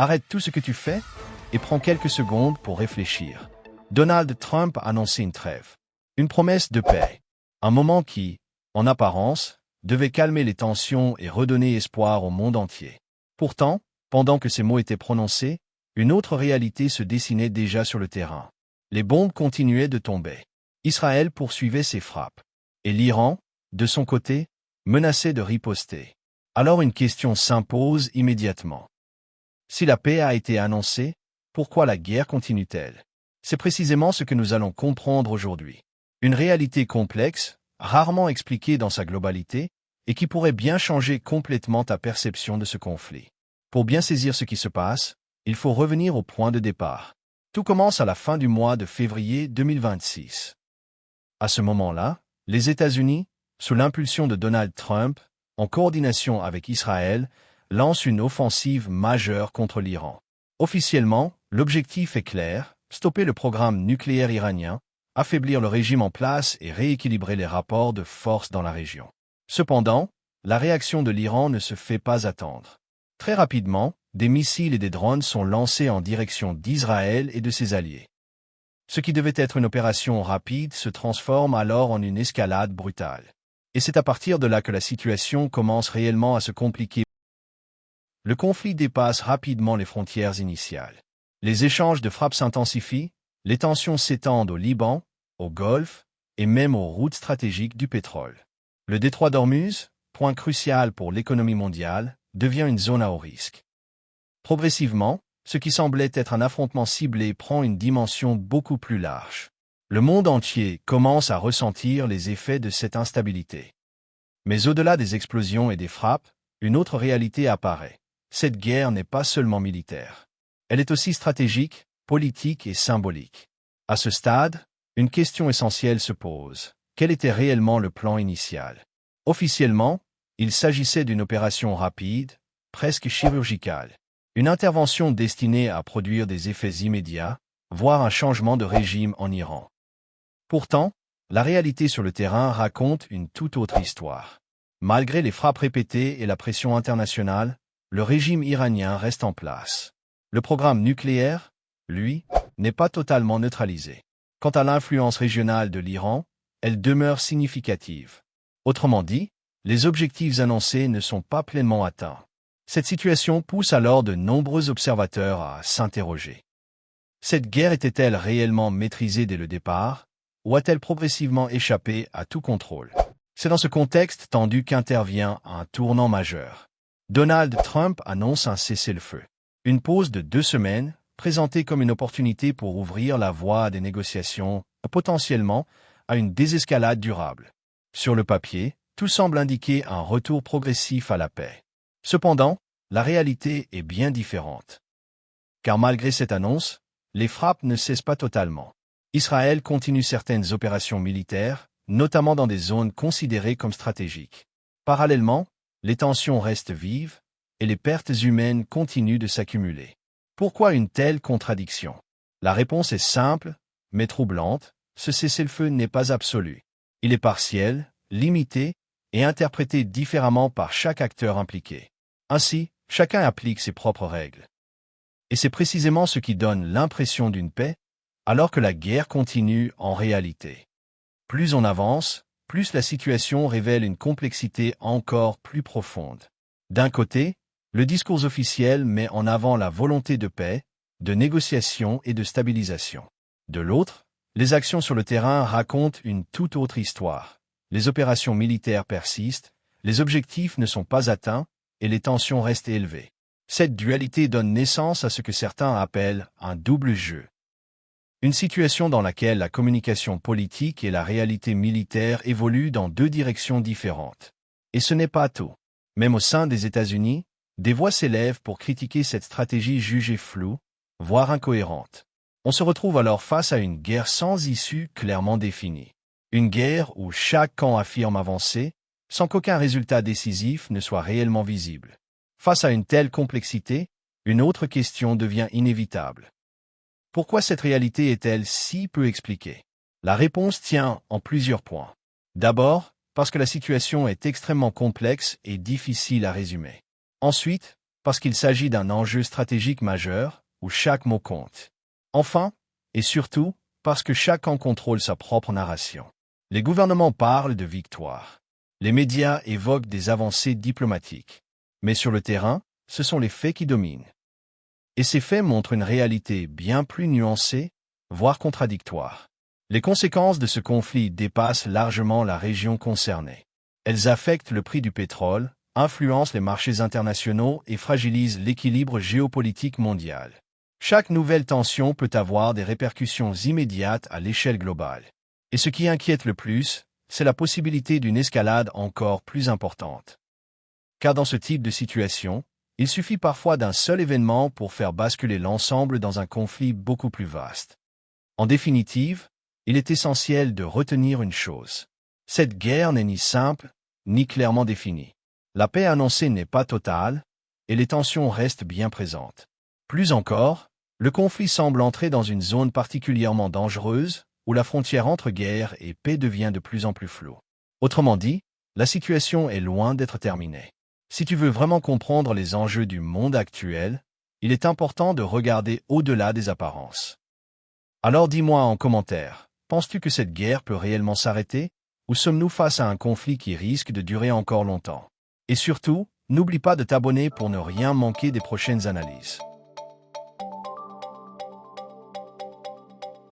Arrête tout ce que tu fais et prends quelques secondes pour réfléchir. Donald Trump a annoncé une trêve. Une promesse de paix. Un moment qui, en apparence, devait calmer les tensions et redonner espoir au monde entier. Pourtant, pendant que ces mots étaient prononcés, une autre réalité se dessinait déjà sur le terrain. Les bombes continuaient de tomber. Israël poursuivait ses frappes. Et l'Iran, de son côté, menaçait de riposter. Alors une question s'impose immédiatement. Si la paix a été annoncée, pourquoi la guerre continue-t-elle? C'est précisément ce que nous allons comprendre aujourd'hui. Une réalité complexe, rarement expliquée dans sa globalité, et qui pourrait bien changer complètement ta perception de ce conflit. Pour bien saisir ce qui se passe, il faut revenir au point de départ. Tout commence à la fin du mois de février 2026. À ce moment-là, les États-Unis, sous l'impulsion de Donald Trump, en coordination avec Israël, lancent une offensive majeure contre l'Iran. Officiellement, l'objectif est clair, stopper le programme nucléaire iranien, affaiblir le régime en place et rééquilibrer les rapports de force dans la région. Cependant, la réaction de l'Iran ne se fait pas attendre. Très rapidement, des missiles et des drones sont lancés en direction d'Israël et de ses alliés. Ce qui devait être une opération rapide se transforme alors en une escalade brutale. Et c'est à partir de là que la situation commence réellement à se compliquer. Le conflit dépasse rapidement les frontières initiales. Les échanges de frappes s'intensifient, les tensions s'étendent au Liban, au Golfe et même aux routes stratégiques du pétrole. Le détroit d'Ormuz, point crucial pour l'économie mondiale, devient une zone à haut risque. Progressivement, ce qui semblait être un affrontement ciblé prend une dimension beaucoup plus large. Le monde entier commence à ressentir les effets de cette instabilité. Mais au-delà des explosions et des frappes, une autre réalité apparaît. Cette guerre n'est pas seulement militaire. Elle est aussi stratégique, politique et symbolique. À ce stade, une question essentielle se pose. Quel était réellement le plan initial? Officiellement, il s'agissait d'une opération rapide, presque chirurgicale. Une intervention destinée à produire des effets immédiats, voire un changement de régime en Iran. Pourtant, la réalité sur le terrain raconte une toute autre histoire. Malgré les frappes répétées et la pression internationale, le régime iranien reste en place. Le programme nucléaire, lui, n'est pas totalement neutralisé. Quant à l'influence régionale de l'Iran, elle demeure significative. Autrement dit, les objectifs annoncés ne sont pas pleinement atteints. Cette situation pousse alors de nombreux observateurs à s'interroger. Cette guerre était-elle réellement maîtrisée dès le départ, ou a-t-elle progressivement échappé à tout contrôle? C'est dans ce contexte tendu qu'intervient un tournant majeur. Donald Trump annonce un cessez-le-feu. Une pause de 2 semaines, présentée comme une opportunité pour ouvrir la voie à des négociations, potentiellement à une désescalade durable. Sur le papier, tout semble indiquer un retour progressif à la paix. Cependant, la réalité est bien différente. Car malgré cette annonce, les frappes ne cessent pas totalement. Israël continue certaines opérations militaires, notamment dans des zones considérées comme stratégiques. Parallèlement, les tensions restent vives et les pertes humaines continuent de s'accumuler. Pourquoi une telle contradiction? La réponse est simple, mais troublante. Ce cessez-le-feu n'est pas absolu. Il est partiel, limité et interprété différemment par chaque acteur impliqué. Ainsi, chacun applique ses propres règles. Et c'est précisément ce qui donne l'impression d'une paix, alors que la guerre continue en réalité. Plus on avance, plus la situation révèle une complexité encore plus profonde. D'un côté, le discours officiel met en avant la volonté de paix, de négociation et de stabilisation. De l'autre, les actions sur le terrain racontent une toute autre histoire. Les opérations militaires persistent, les objectifs ne sont pas atteints et les tensions restent élevées. Cette dualité donne naissance à ce que certains appellent un double jeu. Une situation dans laquelle la communication politique et la réalité militaire évoluent dans 2 directions différentes. Et ce n'est pas tout. Même au sein des États-Unis, des voix s'élèvent pour critiquer cette stratégie jugée floue, voire incohérente. On se retrouve alors face à une guerre sans issue clairement définie. Une guerre où chaque camp affirme avancer, sans qu'aucun résultat décisif ne soit réellement visible. Face à une telle complexité, une autre question devient inévitable. Pourquoi cette réalité est-elle si peu expliquée? La réponse tient en plusieurs points. D'abord, parce que la situation est extrêmement complexe et difficile à résumer. Ensuite, parce qu'il s'agit d'un enjeu stratégique majeur, où chaque mot compte. Enfin, et surtout, parce que chacun contrôle sa propre narration. Les gouvernements parlent de victoire. Les médias évoquent des avancées diplomatiques. Mais sur le terrain, ce sont les faits qui dominent. Et ces faits montrent une réalité bien plus nuancée, voire contradictoire. Les conséquences de ce conflit dépassent largement la région concernée. Elles affectent le prix du pétrole, influencent les marchés internationaux et fragilisent l'équilibre géopolitique mondial. Chaque nouvelle tension peut avoir des répercussions immédiates à l'échelle globale. Et ce qui inquiète le plus, c'est la possibilité d'une escalade encore plus importante. Car dans ce type de situation, il suffit parfois d'un seul événement pour faire basculer l'ensemble dans un conflit beaucoup plus vaste. En définitive, il est essentiel de retenir une chose. Cette guerre n'est ni simple, ni clairement définie. La paix annoncée n'est pas totale, et les tensions restent bien présentes. Plus encore, le conflit semble entrer dans une zone particulièrement dangereuse, où la frontière entre guerre et paix devient de plus en plus floue. Autrement dit, la situation est loin d'être terminée. Si tu veux vraiment comprendre les enjeux du monde actuel, il est important de regarder au-delà des apparences. Alors dis-moi en commentaire, penses-tu que cette guerre peut réellement s'arrêter, ou sommes-nous face à un conflit qui risque de durer encore longtemps? Et surtout, n'oublie pas de t'abonner pour ne rien manquer des prochaines analyses.